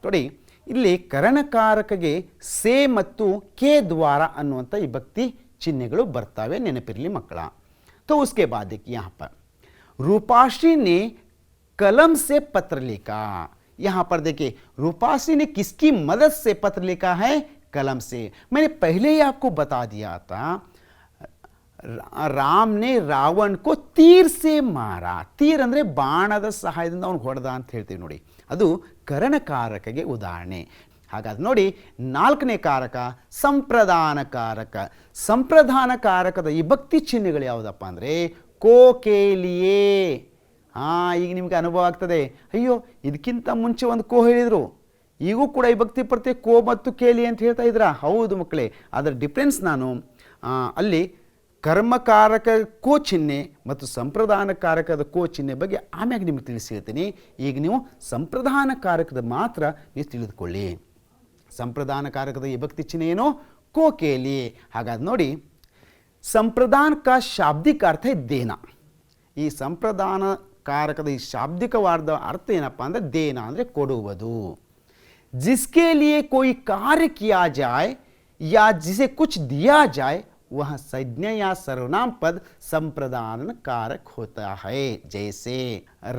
ನೋಡಿ ಇಲ್ಲಿ ಕರಣಕಾರಕಗೆ ಸೇ ಮತ್ತು ಕೆ ದ್ವಾರ ಅನ್ನುವಂಥ ವಿಭಕ್ತಿ ಚಿಹ್ನೆಗಳು ಬರ್ತವೆ, ನೆನಪಿರಲಿ ಮಕ್ಕಳ। तो उसके बाद देखिए यहाँ पर रूपाश्री ने कलम से पत्र लिखा। यहाँ पर देखिए रूपाश्री ने किसकी मदद से पत्र लिखा है? कलम से। मैंने पहले ही आपको बता दिया था, ರಾಮ್ ನೇ ರಾವಣ್ ಕೋ ತೀರ್ ಸೇ ಮಾರಾ। ತೀರ್ ಅಂದರೆ ಬಾಣದ ಸಹಾಯದಿಂದ ಅವನು ಹೊಡೆದ ಅಂತ ಹೇಳ್ತೀವಿ ನೋಡಿ, ಅದು ಕರಣಕಾರಕಗೆ ಉದಾಹರಣೆ। ಹಾಗಾದ್ರೆ ನೋಡಿ, ನಾಲ್ಕನೇ ಕಾರಕ ಸಂಪ್ರದಾನ ಕಾರಕ. ಸಂಪ್ರದಾನ ಕಾರಕದ ವಿಭಕ್ತಿ ಚಿಹ್ನೆಗಳು ಯಾವುದಪ್ಪ ಅಂದರೆ ಕೋ, ಕೇಲಿಯೇ. ಈಗ ನಿಮಗೆ ಅನುಭವ ಆಗ್ತದೆ, ಅಯ್ಯೋ ಇದಕ್ಕಿಂತ ಮುಂಚೆ ಒಂದು ಕೋ ಹೇಳಿದರು, ಈಗೂ ಕೂಡ ವಿಭಕ್ತಿ ಪ್ರತ್ಯಯ ಕೋ ಮತ್ತು ಕೇಲಿ ಅಂತ ಹೇಳ್ತಾ ಇದ್ರಾ? ಹೌದು ಮಕ್ಕಳೇ, ಅದರ ಡಿಫ್ರೆನ್ಸ್ ನಾನು ಅಲ್ಲಿ ಕರ್ಮಕಾರಕ ಕೋ ಚಿಹ್ನೆ ಮತ್ತು ಸಂಪ್ರದಾನ ಕಾರಕದ ಕೋ ಚಿಹ್ನೆ ಬಗ್ಗೆ ಆಮ್ಯಾಗ ನಿಮಗೆ ತಿಳಿಸಿ ಹೇಳ್ತೀನಿ. ಈಗ ನೀವು ಸಂಪ್ರದಾನ ಕಾರಕದ ಮಾತ್ರ ನೀವು ತಿಳಿದುಕೊಳ್ಳಿ. ಸಂಪ್ರದಾನ ಕಾರಕದ ವಿಭಕ್ತಿ ಚಿಹ್ನೆ ಏನು? ಕೋ, ಕೇಲಿ. ಹಾಗಾದ್ರೆ ನೋಡಿ, ಸಂಪ್ರದಾನ ಕಾ ಶಾಬ್ದಿಕ ಅರ್ಥ ದೇನ. ಈ ಸಂಪ್ರದಾನ ಕಾರಕದ ಈ ಶಾಬ್ದಿಕವಾದ ಅರ್ಥ ಏನಪ್ಪ ಅಂದರೆ ದೇನ ಅಂದರೆ ಕೊಡುವುದು. जिसके लिए कोई कार्य किया जाए या जिसे कुछ दिया जाए वह संज्ञा या सर्वनाम पद संप्रदान कारक होता है. जैसे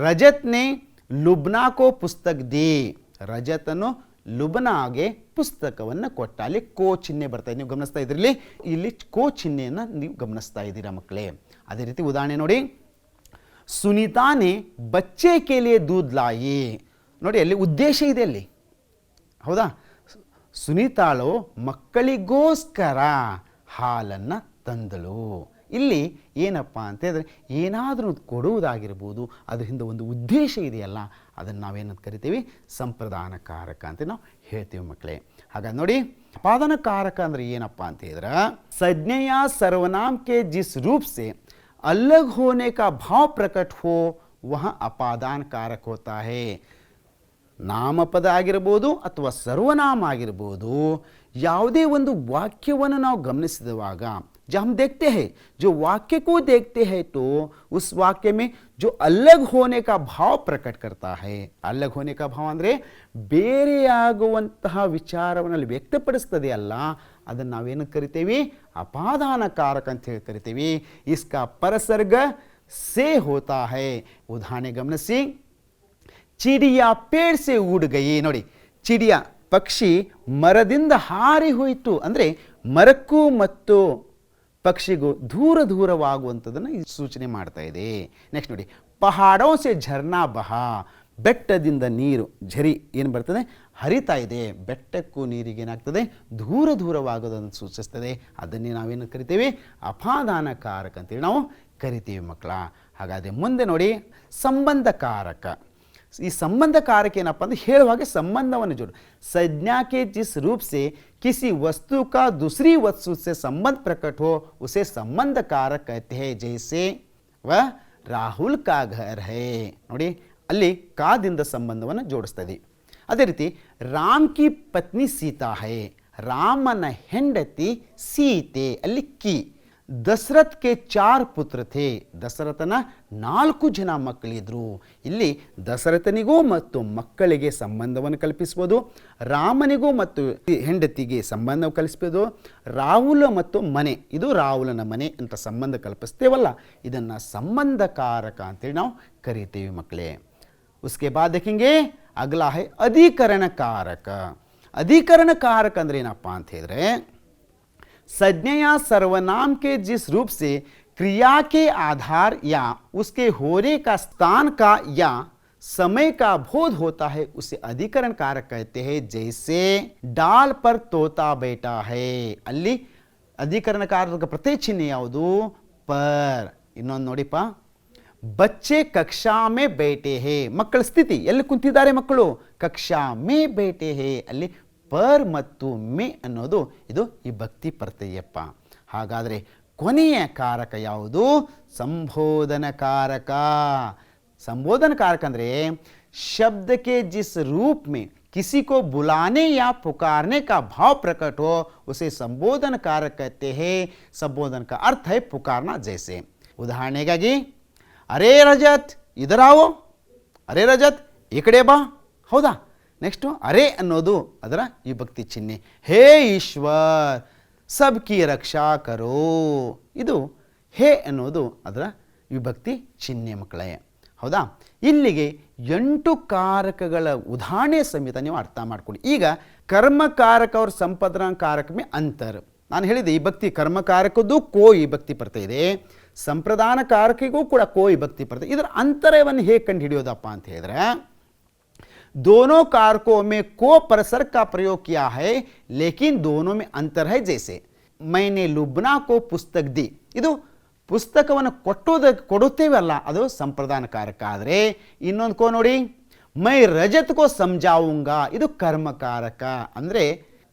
रजत ने लुब्ना को पुस्तक दी. ರಜತನು ಲುಬ್ನಾಗೆ ಪುಸ್ತಕವನ್ನು ಕೊಟ್ಟ. ಅಲ್ಲಿ ಕೋ ಚಿಹ್ನೆ ಬರ್ತಾ ಇದೆ, ನೀವು ಗಮನಿಸ್ತಾ ಇದ್ರಲ್ಲಿ ಇಲ್ಲಿ ಕೋ ಚಿಹ್ನೆಯನ್ನು ನೀವು ಗಮನಿಸ್ತಾ ಇದ್ದೀರಾ ಮಕ್ಕಳೇ. ಅದೇ ರೀತಿ ಉದಾಹರಣೆ ನೋಡಿ, ಸುನೀತಾನೆ ಬಚ್ಚೆ ಕೇಲಿಯೇ ದೂದ್ ಲಾಯಿ. ನೋಡಿ ಅಲ್ಲಿ ಉದ್ದೇಶ ಇದೆ ಅಲ್ಲಿ, ಹೌದಾ? ಸುನೀತಾಳು ಮಕ್ಕಳಿಗೋಸ್ಕರ ಹಾಲನ್ನು ತಂದಳು. ಇಲ್ಲಿ ಏನಪ್ಪ ಅಂತ ಹೇಳಿದ್ರೆ ಏನಾದರೂ ಕೊಡುವುದಾಗಿರ್ಬೋದು, ಅದರಿಂದ ಒಂದು ಉದ್ದೇಶ ಇದೆಯಲ್ಲ, ಅದನ್ನು ನಾವೇನಂತ ಕರಿತೀವಿ? ಸಂಪ್ರದಾನ ಕಾರಕ ಅಂತ ನಾವು ಹೇಳ್ತೀವಿ ಮಕ್ಕಳೇ. ಹಾಗಾಗಿ ನೋಡಿ, ಅಪಾದಾನ ಕಾರಕ ಅಂದರೆ ಏನಪ್ಪ ಅಂತ ಹೇಳಿದ್ರೆ ಸಂಜ್ಞೆಯ ಸರ್ವನಾಮ ಕೆ ಜಿಸ್ ರೂಪ್ ಸೆ ಅಲಗ್ ಹೋನೆ ಕಾ ಭಾವ ಪ್ರಕಟ ಹೋ ವಹ ಅಪಾದಾನ ಕಾರಕ ಹೋತಾ ಹೈ. ನಾಮಪದ ಆಗಿರ್ಬೋದು ಅಥವಾ ಸರ್ವನಾಮ ಆಗಿರ್ಬೋದು, ಯಾವುದೇ ಒಂದು ವಾಕ್ಯವನ್ನು ನಾವು ಗಮನಿಸಿದವಾಗ जब हम देखते हैं, जो वाक्य को देखते हैं तो उस वाक्य में जो अलग होने का भाव प्रकट करता है. अलग होने का भाव ಅಂದರೆ ಬೇರೆಯಾಗುವಂತಹ ವಿಚಾರವನ್ನು ವ್ಯಕ್ತಪಡಿಸ್ತದೆ ಅಲ್ಲ, ಅದನ್ನು ನಾವೇನು ಕರಿತೀವಿ? ಅಪಾದಾನ ಕಾರಕ ಅಂತ ಹೇಳಿ ಕರಿತೀವಿ. इसका परसर्ग से होता है. ಉದಾಹರಣೆ ಗಮನಿಸಿ, ಚಿಡಿಯಾ ಪೇಡ್ ಸೆ ಉಡ್ ಗಯಿ. ನೋಡಿ, ಚಿಡಿಯಾ ಪಕ್ಷಿ ಮರದಿಂದ ಹಾರಿ ಹೋಯಿತು ಅಂದರೆ ಮರಕ್ಕೂ ಮತ್ತು ಪಕ್ಷಿಗೂ ದೂರವಾಗುವಂಥದ್ದನ್ನು ಸೂಚನೆ ಮಾಡ್ತಾ ಇದೆ. ನೆಕ್ಸ್ಟ್ ನೋಡಿ, ಪಹಾಡೋ ಸೆ ಝರ್ನಾ ಬಹಾ. ಬೆಟ್ಟದಿಂದ ನೀರು ಝರಿ ಏನು ಬರ್ತದೆ? ಹರಿತಾ ಇದೆ. ಬೆಟ್ಟಕ್ಕೂ ನೀರಿಗೆ ಏನಾಗ್ತದೆ? ದೂರವಾಗೋದನ್ನು ಸೂಚಿಸ್ತದೆ. ಅದನ್ನೇ ನಾವೇನು ಕರಿತೀವಿ? ಅಪಾದಾನ ಕಾರಕ ಅಂತೇಳಿ ನಾವು ಕರಿತೀವಿ ಮಕ್ಕಳ. ಹಾಗಾದರೆ ಮುಂದೆ ನೋಡಿ, ಸಂಬಂಧ ಕಾರಕ. ಈ ಸಂಬಂಧ कारक ಏನಪ್ಪ ಅಂದ್ರೆ ಹೇಳುವಾಗೆ ಸಂಬಂಧವನ್ನು जोड़. संज्ञा के जिस रूप से किसी वस्तु का दूसरी वस्तु से संबंध प्रकट हो उसे संबंध कारक कहते हैं. जैसे वह राहुल का घर है. ನೋಡಿ ಅಲ್ಲಿ ಕಾದಿಂದ ಸಂಬಂಧವನ್ನು ಜೋಡಿಸ್ತದೆ. ಅದೇ ರೀತಿ ರಾಮ್ ಕಿ ಪತ್ನಿ ಸೀತಾ ಹೈ. ರಾಮನ ಹೆಂಡತಿ ಸೀತೆ. ಅಲ್ಲಿ ಕಿ. ದಶರಥ್ ಕೆ 4 ಪುತ್ರ ಥೇ. ದಶರಥನ 4 ಜನ ಮಕ್ಕಳಿದ್ರು. ಇಲ್ಲಿ ದಶರಥನಿಗೂ ಮತ್ತು ಮಕ್ಕಳಿಗೆ ಸಂಬಂಧವನ್ನು ಕಲ್ಪಿಸ್ಬೋದು, ರಾಮನಿಗೂ ಮತ್ತು ಹೆಂಡತಿಗೆ ಸಂಬಂಧ ಕಲ್ಪಿಸ್ಬೋದು, ರಾಹುಲ ಮತ್ತು ಮನೆ, ಇದು ರಾಹುಲನ ಮನೆ ಅಂತ ಸಂಬಂಧ ಕಲ್ಪಿಸ್ತೇವಲ್ಲ, ಇದನ್ನು ಸಂಬಂಧ ಕಾರಕ ಅಂತೇಳಿ ನಾವು ಕರಿತೀವಿ ಮಕ್ಕಳೇ. उसके बाद देखेंगे अगला है अधिकरण कारक. अधिकरण कारक ಅಂದ್ರೆ ಏನಪ್ಪ ಅಂತ ಹೇಳಿದ್ರೆ संज्ञा या सर्वनाम के जिस रूप से क्रिया के आधार या उसके होने का स्थान का या समय का बोध होता है उसे अधिकरण कारक कहते हैं. जैसे डाल पर तोता बैठा है. ಅಲ್ಲಿ अधिकरण कारक ಪ್ರತ್ಯಯ ಚಿಹ್ನೆ ಯಾವುದು? पर. ಇನ್ನೊಂದು ನೋಡಿಪ್ಪ, ಬಚ್ಚೆ ಕಕ್ಷಾ ಮೇ ಬೇಟೆ ಹೇ. ಮಕ್ಕಳ ಸ್ಥಿತಿ ಎಲ್ಲಿ ಕುಂತಿದ್ದಾರೆ ಮಕ್ಕಳು? ಕಕ್ಷಾ ಮೇ ಬೇಟೆ ಹೇ. ಅಲ್ಲಿ ಪರ್ ಮತ್ತು ಮೇ ಅನ್ನೋದು ಇದು ಈ ಭಕ್ತಿ ಪ್ರತ್ಯಯಪ್ಪ. ಹಾಗಾದರೆ ಕೊನೆಯ ಕಾರಕ ಯಾವುದು? ಸಂಬೋಧನ ಕಾರಕ. ಸಂಬೋಧನ ಕಾರಕ ಅಂದರೆ शब्द के जिस रूप में किसी को बुलाने या पुकारने का भाव प्रकट हो उसे संबोधन कारक कहते हैं. संबोधन का अर्थ है पुकारना. जैसे ಉದಾಹರಣೆಗಾಗಿ, ಅರೇ ರಜತ್ ಇದರ आओ, ಅರೇ ರಜತ್ ಈ ಕಡೆ ಬಾ. ಹೌದಾ? ನೆಕ್ಸ್ಟು ಅರೆ ಅನ್ನೋದು ಅದರ ವಿಭಕ್ತಿ ಚಿಹ್ನೆ. ಹೇ ಈಶ್ವರ್ ಸಬ್ಕಿ ರಕ್ಷಾ ಕರೋ. ಇದು ಹೇ ಅನ್ನೋದು ಅದರ ವಿಭಕ್ತಿ ಚಿಹ್ನೆ ಮಕ್ಕಳೇ. ಹೌದಾ? ಇಲ್ಲಿಗೆ 8 ಕಾರಕಗಳ ಉದಾಹರಣೆ ಸಮೇತ ನೀವು ಅರ್ಥ ಮಾಡ್ಕೊಳ್ಳಿ. ಈಗ ಕರ್ಮಕಾರಕ और ಸಂಪಾದನಾ ಕಾರಕ ಮೇ ಅಂತರ್. ನಾನು ಹೇಳಿದೆ ವಿಭಕ್ತಿ ಕರ್ಮಕಾರಕದ್ದು ಕೋ ವಿಭಕ್ತಿ ಬರ್ತಾ ಇದೆ, ಸಂಪ್ರದಾನ ಕಾರಕಿಗೂ ಕೂಡ ಕೋ ವಿಭಕ್ತಿ ಬರ್ತದೆ. ಇದರ ಅಂತರವನ್ನು ಹೇಗೆ ಕಂಡು ಹಿಡಿಯೋದಪ್ಪ ಅಂತ ಹೇಳಿದ್ರೆ दोनों कारकों में को परसर्ग का प्रयोग किया है, लेकिन दोनों में अंतर है. जैसे मैंने लुब्ना को पुस्तक दी, ಇದು ಪುಸ್ತಕವನ್ನು ಕೊಡುತ್ತೇವಲ್ಲ, ಅದು ಸಂಪ್ರದಾನಕಾರಕ. ಆದರೆ ಇನ್ನೊಂದು ಕೋ ನೋಡಿ, ಮೈ ರಜತ್ ಕೋ ಸಮझाऊंगा, ಇದು ಕರ್ಮಕಾರಕ. ಅಂದರೆ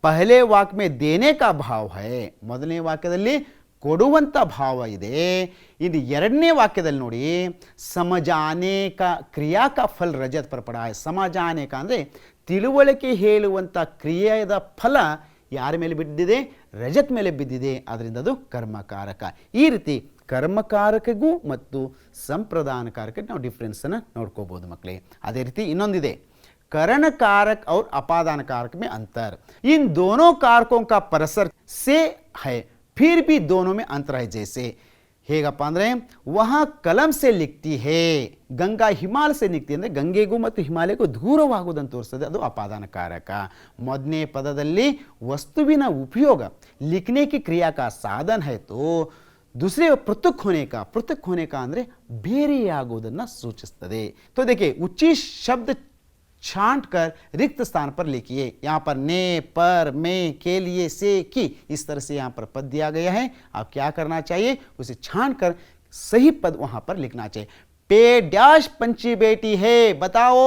ಪಹಲೆ ವಾಕ್ಯ में देने का भाव है, ಮೊದಲನೇ ವಾಕ್ಯದಲ್ಲಿ ಕೊಡುವಂತ ಭಾವ ಇದೆ. ಇದು ಎರಡನೇ ವಾಕ್ಯದಲ್ಲಿ ನೋಡಿ, ಸಮझाने का क्रिया का फल रजत पर पड़ा है. समझाने का ಅಂದರೆ ತಿಳುವಳಿಕೆ ಹೇಳುವಂತ ಕ್ರಿಯೆಯ ಫಲ ಯಾರ ಮೇಲೆ ಬಿದ್ದಿದೆ? ರಜತ್ ಮೇಲೆ ಬಿದ್ದಿದೆ. ಅದರಿಂದ ಅದು ಕರ್ಮಕಾರಕ. ಈ ರೀತಿ ಕರ್ಮಕಾರಕಗೂ ಮತ್ತು ಸಂಪ್ರದಾನಕಾರಕಕ್ಕೆ ನಾವು ಡಿಫ್ರೆನ್ಸನ್ನು ನೋಡ್ಕೋಬಹುದು ಮಕ್ಕಳೇ. ಅದೇ ರೀತಿ ಇನ್ನೊಂದಿದೆ, करण कारक और अपादान कारक में अंतर. इन दोनों कारकों का परसर से है, फिर भी दोनों में अंतर है. जैसे ಹೇಗಪ್ಪ ಅಂದರೆ, ವಹ ಕಲಂ ಸೆ ಲಿಖತಿ ಹೇ, ಗಂಗಾ ಹಿಮಾಲಯ ಸೆ ಲಿಖತಿ ಅಂದರೆ ಗಂಗೆಗೂ ಮತ್ತು ಹಿಮಾಲಯಕ್ಕೂ ದೂರವಾಗುವುದನ್ನು ತೋರಿಸ್ತದೆ, ಅದು ಅಪಾದಾನಕಾರಕ. ಮೊದಲನೇ ಪದದಲ್ಲಿ ವಸ್ತುವಿನ ಉಪಯೋಗ लिखने की क्रिया का साधन है, तो दूसरे पृथक होने का ಅಂದರೆ ಬೇರೆಯಾಗುವುದನ್ನು ಸೂಚಿಸುತ್ತದೆ. तो देखिए, उच्ची शब्द छांट कर रिक्त स्थान पर लिखिए. यहाँ पर ने, पर, में, के लिए, से, की, इस तरह से यहाँ पर पद दिया गया है. आप क्या करना चाहिए? उसे छांट कर सही पद वहाँ पर लिखना चाहिए. पेड़ डैश पंछी बेटी है, बताओ.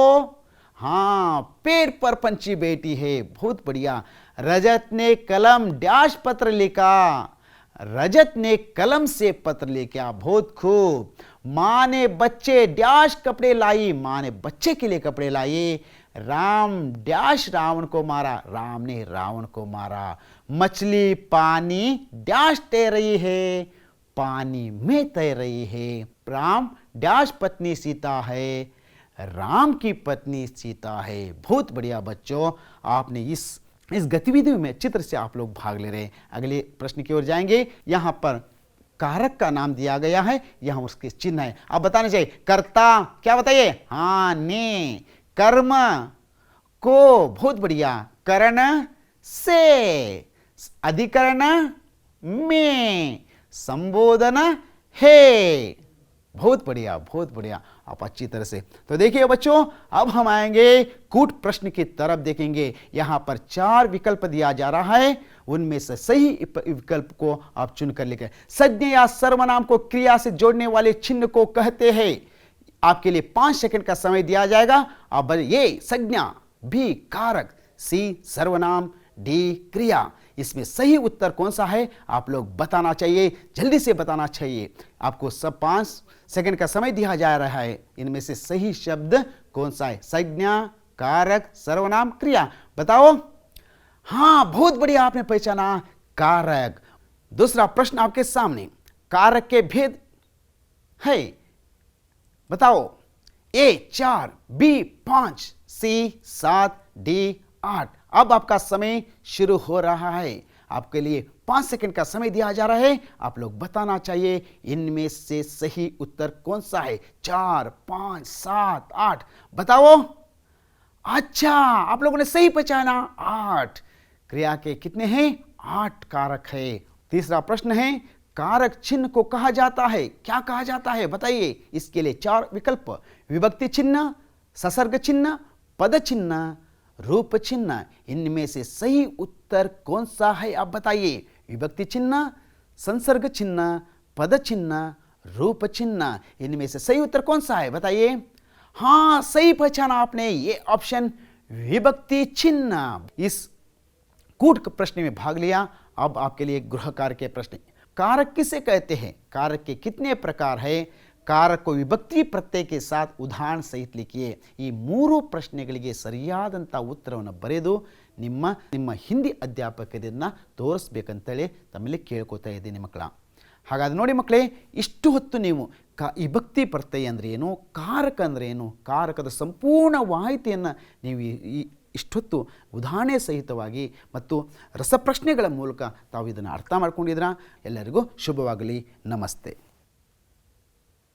हाँ, पेड़ पर पंछी बेटी है, बहुत बढ़िया. रजत ने कलम डैश पत्र लिखा, रजत ने कलम से पत्र लिखा, बहुत खूब. माँ ने बच्चे डैश कपड़े लाई, माँ ने बच्चे के लिए कपड़े लाई. राम डैश रावण को मारा, राम ने रावण को मारा. मछली पानी डैश तैर रही है, पानी में तैर रही है. राम डैश पत्नी सीता है, राम की पत्नी सीता है. बहुत बढ़िया बच्चों, आपने इस गतिविधि में चित्र से आप लोग भाग ले रहे हैं. अगले प्रश्न की ओर जाएंगे. यहाँ पर कारक का नाम दिया गया है, यहाँ उसके चिन्ह है. आप बताना चाहिए. कर्ता क्या बताइए? हाँ, ने. कर्म को, बहुत बढ़िया. करण से, अधिकरण में, संबोधन है. बहुत बढ़िया, बहुत बढ़िया. आप अच्छी तरह से. तो देखिए बच्चों, अब हम आएंगे कूट प्रश्न की तरफ देखेंगे. यहाँ पर 4 विकल्प दिया जा रहा है, उनमें से सही विकल्प को आप चुनकर लिखें. संज्ञा या सर्वनाम को क्रिया से जोड़ने वाले चिन्ह को कहते हैं. आपके लिए 5 सेकंड का समय दिया जाएगा. अब ये संज्ञा, बी कारक, सी सर्वनाम, डी क्रिया. इसमें सही उत्तर कौन सा है आप लोग बताना चाहिए, जल्दी से बताना चाहिए. आपको सब 5 सेकंड का समय दिया जा रहा है. इनमें से सही शब्द कौन सा है? संज्ञा, कारक, सर्वनाम, क्रिया. बताओ. हाँ, बहुत बढ़िया, आपने पहचाना, कारक. दूसरा प्रश्न आपके सामने, कारक के भेद है, बताओ. ए 4, बी 5, सी 7, डी 8. अब आपका समय शुरू हो रहा है. आपके लिए 5 सेकंड का समय दिया जा रहा है. आप लोग बताना चाहिए इनमें से सही उत्तर कौन सा है. 4, 5, 7, 8. बताओ. अच्छा, आप लोगों ने सही पहचाना, 8. क्रिया के कितने हैं? 8 कारक है. तीसरा प्रश्न है, कारक चिन्ह को कहा जाता है, क्या कहा जाता है बताइए. इसके लिए 4 विकल्प, विभक्ति चिन्ह, ससर्ग चिन्ह, पद चिन्ह, रूप चिन्ह. इनमें से सही उत्तर कौन सा है आप बताइए. विभक्ति चिन्ह, संसर्ग चिन्ह, पद चिन्ह, रूप चिन्ह. इनमें से सही उत्तर कौन सा है बताइए. हाँ, सही पहचाना आपने, ये ऑप्शन विभक्ति चिन्ह. इस कूट प्रश्न में भाग लिया. अब आपके लिए गृह कार्य के प्रश्न. कारक किसे कहते हैं? कारक के कितने प्रकार है? कारक को विभक्ತಿ ಪ್ರತ್ಯಯ के साथ ಉದಾಹರಣೆ ಸಹಿತ लिखिए. ಈ 3 ಪ್ರಶ್ನೆಗಳಿಗೆ ಸರಿಯಾದಂಥ ಉತ್ತರವನ್ನು ಬರೆದು ನಿಮ್ಮ ಹಿಂದಿ ಅಧ್ಯಾಪಕರನ್ನ ತೋರಿಸಬೇಕಂತೇಳಿ ತಮ್ಮಲ್ಲಿ ಕೇಳ್ಕೊತಾ ಇದ್ದೀನಿ ಮಕ್ಕಳ. ಹಾಗಾದ್ರೆ ನೋಡಿ ಮಕ್ಕಳೇ, ಇಷ್ಟು ಹೊತ್ತು ನೀವು ವಿಭಕ್ತಿ ಪ್ರತ್ಯಯ ಅಂದರೆ ಏನು, ಕಾರಕ ಅಂದರೆ ಏನು, ಕಾರಕದ ಸಂಪೂರ್ಣ ಮಾಹಿತಿಯನ್ನು ನೀವು ಇಷ್ಟೊತ್ತು ಉದಾಹರಣೆ ಸಹಿತವಾಗಿ ಮತ್ತು ರಸಪ್ರಶ್ನೆಗಳ ಮೂಲಕ ತಾವು ಇದನ್ನು ಅರ್ಥ ಮಾಡ್ಕೊಂಡಿದ್ದೀರಾ. ಎಲ್ಲರಿಗೂ ಶುಭವಾಗಲಿ. ನಮಸ್ತೆ.